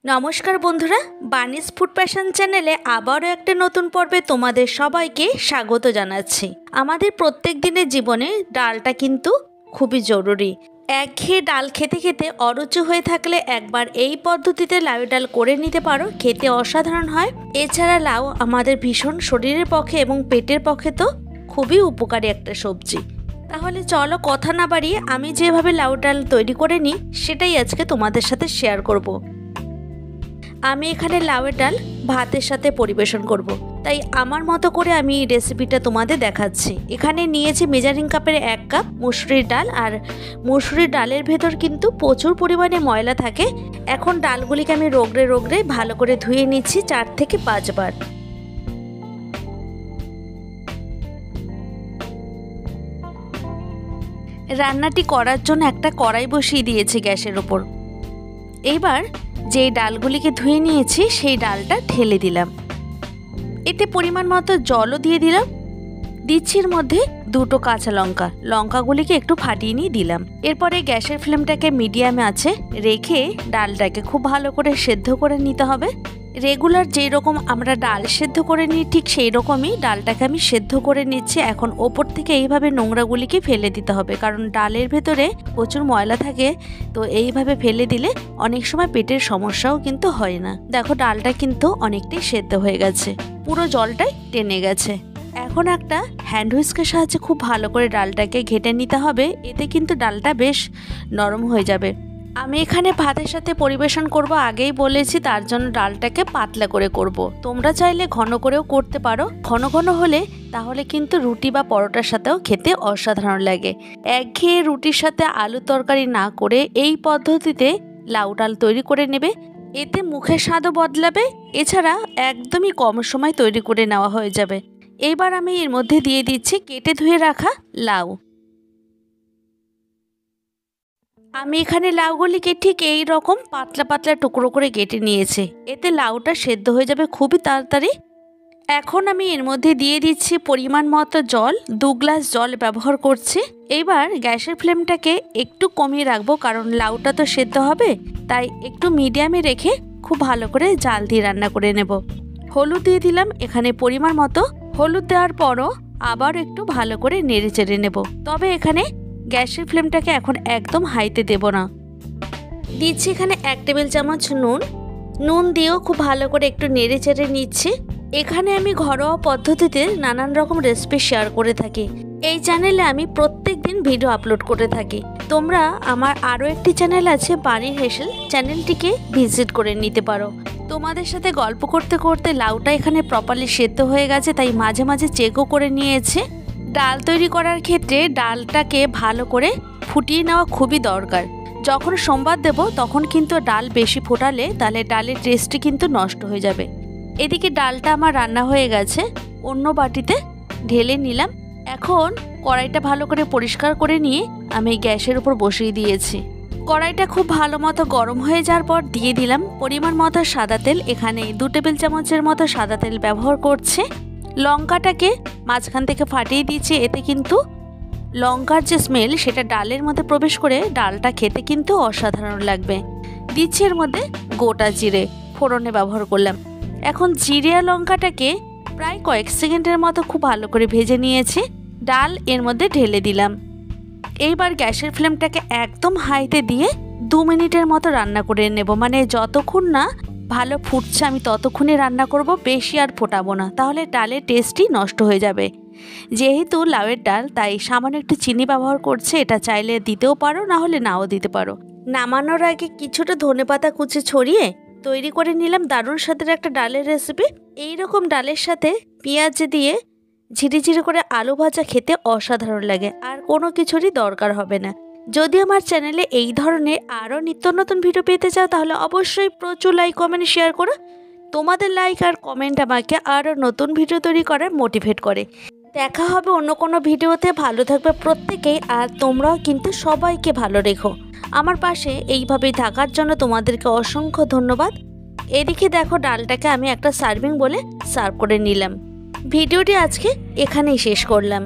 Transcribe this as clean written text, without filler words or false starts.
নমস্কার বন্ধুরা, বানিস food passion চ্যানেলে আবারও একটা নতুন পর্বে তোমাদের সবাইকে স্বাগত জানাচ্ছি। আমাদের প্রত্যেক দিনের জীবনে ডালটা কিন্তু খুবই জরুরি। একঘেয়ে ডাল খেতে খেতে অরুচি হয়ে থাকলে একবার এই পদ্ধতিতে লাউ ডাল করে নিতে পারো, খেতে অসাধারণ হয়। এছাড়া লাউ আমাদের ভীষণ শরীরের পক্ষে এবং পেটের পক্ষে তো খুবই উপকারী একটা সবজি। তাহলে চলো কথা না বাড়িয়ে আমি যেভাবে লাউ ডাল তৈরি করে নিই সেটাই আজকে তোমাদের সাথে শেয়ার করব। আমি এখানে লাউয়ের ডাল ভাতের সাথে পরিবেশন করব, তাই আমার মতো করে আমি রেসিপিটা তোমাদের দেখাচ্ছি। এখানে নিয়েছি মেজারিং কাপের 1 কাপ মুসুরির ডাল, আর মুসুরির ডালের ভেতর কিন্তু প্রচুর পরিমাণে ময়লা থাকে। এখন ডালগুলিকে আমি রগড়ে রগড়ে ভালো করে ধুয়ে নিচ্ছি 4 থেকে 5 বার। রান্নাটি করার জন্য একটা কড়াই বসিয়ে দিয়েছি গ্যাসের ওপর। এইবার যেই ডালগুলিকে ধুয়ে নিয়েছি সেই ডালটা ঢেলে দিলাম। এতে পরিমাণ মতো জলও দিয়ে দিলাম। দিচ্ছি এর মধ্যে 2টো কাঁচা লঙ্কা, লঙ্কাগুলিকে একটু ফাটিয়ে নিয়ে দিলাম। এরপরে গ্যাসের ফ্লেমটাকে মিডিয়ামে আছে রেখে ডালটাকে খুব ভালো করে সেদ্ধ করে নিতে হবে। রেগুলার যেই রকম আমরা ডাল সেদ্ধ করে নিই ঠিক সেই রকমই ডালটাকে আমি সেদ্ধ করে নিচ্ছি। এখন ওপর থেকে এইভাবে নোংরাগুলিকে ফেলে দিতে হবে, কারণ ডালের ভেতরে প্রচুর ময়লা থাকে, তো এইভাবে ফেলে দিলে অনেক সময় পেটের সমস্যাও কিন্তু হয় না। দেখো ডালটা কিন্তু অনেকটাই সেদ্ধ হয়ে গেছে, পুরো জলটাই টেনে গেছে। এখন একটা হ্যান্ড হুইস্কের সাহায্যে খুব ভালো করে ডালটাকে ঘেটে নিতে হবে, এতে কিন্তু ডালটা বেশ নরম হয়ে যাবে। আমি এখানে ভাতের সাথে পরিবেশন করব আগেই বলেছি, তার জন্য ডালটাকে পাতলা করে করব। তোমরা চাইলে ঘন করেও করতে পারো। ঘন ঘন হলে তাহলে কিন্তু রুটি বা পরোটার সাথেও খেতে অসাধারণ লাগে। একঘেয়ে রুটির সাথে আলু তরকারি না করে এই পদ্ধতিতে লাউ ডাল তৈরি করে নেবে, এতে মুখের স্বাদও বদলাবে। এছাড়া একদমই কম সময় তৈরি করে নেওয়া হয়ে যাবে। এইবার আমি এর মধ্যে দিয়ে দিচ্ছি কেটে ধুয়ে রাখা লাউ। আমি এখানে লাউগুলিকে ঠিক এই রকম পাতলা পাতলা টুকরো করে কেটে নিয়েছি, এতে লাউটা সেদ্ধ হয়ে যাবে খুবই তাড়াতাড়ি। এখন আমি এর মধ্যে দিয়ে দিচ্ছি পরিমাণ মতো জল, 2 গ্লাস জল ব্যবহার করছি। এইবার গ্যাসের ফ্লেমটাকে একটু কমিয়ে রাখবো, কারণ লাউটা তো সেদ্ধ হবে, তাই একটু মিডিয়ামে রেখে খুব ভালো করে জাল দিয়ে রান্না করে নেব। হলুদ দিয়ে দিলাম এখানে পরিমাণ মতো। হলুদ দেওয়ার পরও আবার একটু ভালো করে নেড়ে চেড়ে নেব। তবে এখানে গ্যাসের ফ্লেমটাকে এখন একদম হাইতে দেব না। দিচ্ছি এখানে 1 টেবিল চামচ নুন দিয়েও খুব ভালো করে একটু নেড়ে চেড়ে নিচ্ছি। এখানে আমি ঘরোয়া পদ্ধতিতে নানান রকম রেসিপি শেয়ার করে থাকি। এই চ্যানেলে আমি প্রত্যেক দিন ভিডিও আপলোড করে থাকি। তোমরা আমার আরও একটি চ্যানেল আছে বাড়ির হেসেল, চ্যানেলটিকে ভিজিট করে নিতে পারো। তোমাদের সাথে গল্প করতে করতে লাউটা এখানে প্রপারলি সেদ্ধ হয়ে গেছে, তাই মাঝে মাঝে চেকও করে নিয়েছে। ডাল তৈরি করার ক্ষেত্রে ডালটাকে ভালো করে ফুটিয়ে নেওয়া খুবই দরকার। যখন সম্বাদ দেব তখন কিন্তু ডাল বেশি ফোটালে তাহলে ডালের টেস্টটি কিন্তু নষ্ট হয়ে যাবে। এদিকে ডালটা আমার রান্না হয়ে গেছে, অন্য বাটিতে ঢেলে নিলাম। এখন কড়াইটা ভালো করে পরিষ্কার করে নিয়ে আমি গ্যাসের উপর বসিয়ে দিয়েছি। কড়াইটা খুব ভালো মতো গরম হয়ে যাওয়ার পর দিয়ে দিলাম পরিমাণ মতো সাদা তেল। এখানে 2 টেবিল চামচের মতো সাদা তেল ব্যবহার করছে। লঙ্কাটাকে মাঝখান থেকে ফাটিয়ে দিয়েছি, এতে কিন্তু লঙ্কার যে স্মেল সেটা ডালের মধ্যে প্রবেশ করে ডালটা খেতে কিন্তু অসাধারণ লাগবে। দিচ্ছি এর মধ্যে গোটা জিরে ফোড়নে ব্যবহার করলাম। এখন জিরে আর লঙ্কাটাকে প্রায় কয়েক সেকেন্ডের মতো খুব ভালো করে ভেজে নিয়েছি। ডাল এর মধ্যে ঢেলে দিলাম। এইবার গ্যাসের ফ্লেমটাকে একদম হাইতে দিয়ে 2 মিনিটের মতো রান্না করে নেব। মানে যতক্ষণ না ভালো ফুটছে আমি ততক্ষণই রান্না করব, বেশি আর ফোটাবো না, তাহলে ডালের টেস্টই নষ্ট হয়ে যাবে। যেহেতু লাউয়ের ডাল তাই সামান্য একটু চিনি ব্যবহার করছে, এটা চাইলে দিতেও পারো, না হলে নাও দিতে পারো। নামানোর আগে কিছুটা ধনেপাতা কুচি ছড়িয়ে তৈরি করে নিলাম দারুণ স্বাদের একটা ডালের রেসিপি। এইরকম ডালের সাথে পেঁয়াজ দিয়ে ঝিরিঝিরি করে আলু ভাজা খেতে অসাধারণ লাগে, আর কোনো কিছুরই দরকার হবে না। যদি আমার চ্যানেলে এই ধরনের আরও নিত্য নতুন ভিডিও পেতে চাও তাহলে অবশ্যই প্রচুর লাইক কমেন্ট শেয়ার করো। তোমাদের লাইক আর কমেন্ট আমাকে আরও নতুন ভিডিও তৈরি করার মোটিভেট করে। দেখা হবে অন্য কোনো ভিডিওতে। ভালো থাকবে প্রত্যেকেই, আর তোমরাও কিন্তু সবাইকে ভালো রেখো। আমার পাশে এইভাবেই থাকার জন্য তোমাদেরকে অসংখ্য ধন্যবাদ। এদিকে দেখো ডালটাকে আমি একটা সার্ভিং বলে সার্ভ করে নিলাম। ভিডিওটি আজকে এখানেই শেষ করলাম।